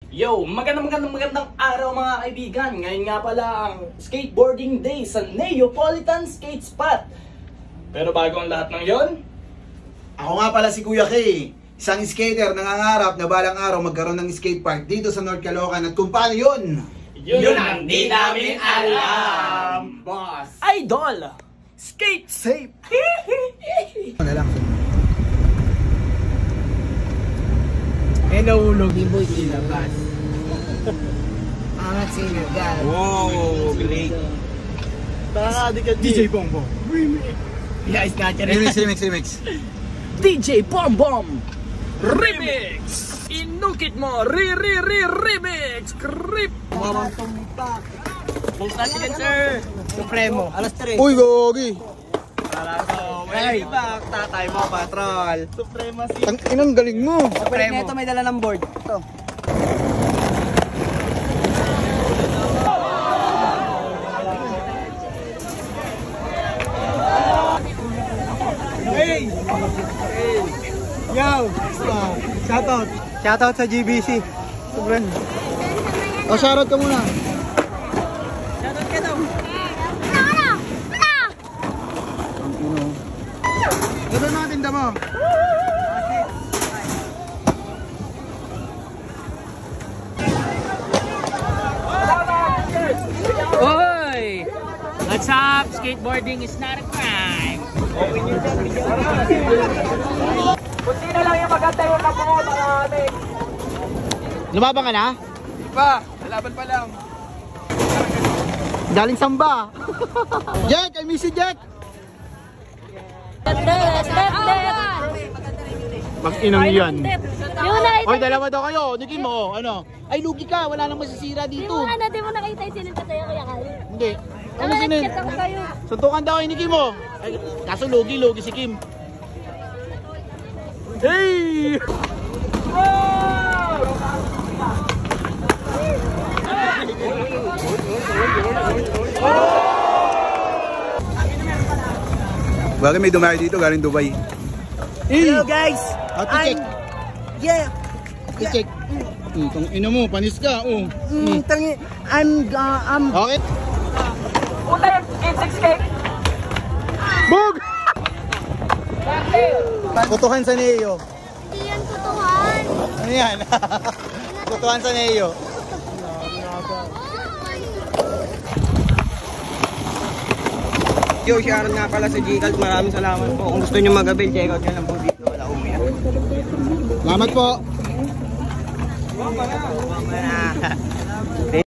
Yo, magandang araw mga kaibigan. Ngayon nga pala ang skateboarding day sa Neopolitan Skate Spot. Pero bago ang lahat ng yon, ako nga pala si Kuya Kay, isang skater nangangarap na balang araw magkaroon ng skate park dito sa North Caloocan. At kung paano yun ang di namin alam, boss. Idol, skate safe. Ano lang. Nahulog ni Boy ilabas. Angat singer, guys. Wow, great. Nakakadi ka DJ Bongbong. Yeah, it's not Remix. DJ Bombom Remix. Inukit mo, remix. Grip. Mamang tumpak. Boost natin yan, sir. Supremo. Alas 3. Uy, gogi. Hey, back, tatay mo, patrol. Supremacy. Ang inang galing mo. Supremo. Ito may dala ng board. Ito. Hey! Yo! Shoutout sa GBC. Sobrang. O, shoutout ka muna. Shoutout ka daw. Gano'n natin damo. Hoy! What's up? Skateboarding is not a crime. Kung sino lang yung maganda yung napungo mga amin. Lumabang ka na? Pa, laban pa lang. Galing samba. Jack, I miss you, Jack. Mag-inang yan. Hoy, dalawa daw kayo. Naging mo, ano? Ay, lugi ka. Wala nang masisira dito. Di mo nakita yung sinunta sa'yo, Kuya Kal. Hindi. Ano sinin? Nakakit ako sa'yo. Suntukan daw kay Kim mo. Ay, kaso lugi si Kim. Hey! Bakit may dumayo dito galing Dubai? Hello guys! check. Yeah! I-check. Itong ino mo, panis ka. Tangi, I'm Okay. Puta yung 86K. Bug! Kutuhan sa Neo. Hindi yan kutuhan. Ano yan? Kutuhan sa Neo. Yo, shoutout nga pala sa Gcash. Maraming salamat po. Kung gusto nyo mag-avail, check out nyo lang po dito. Wala umiyak. Salamat po. Wala.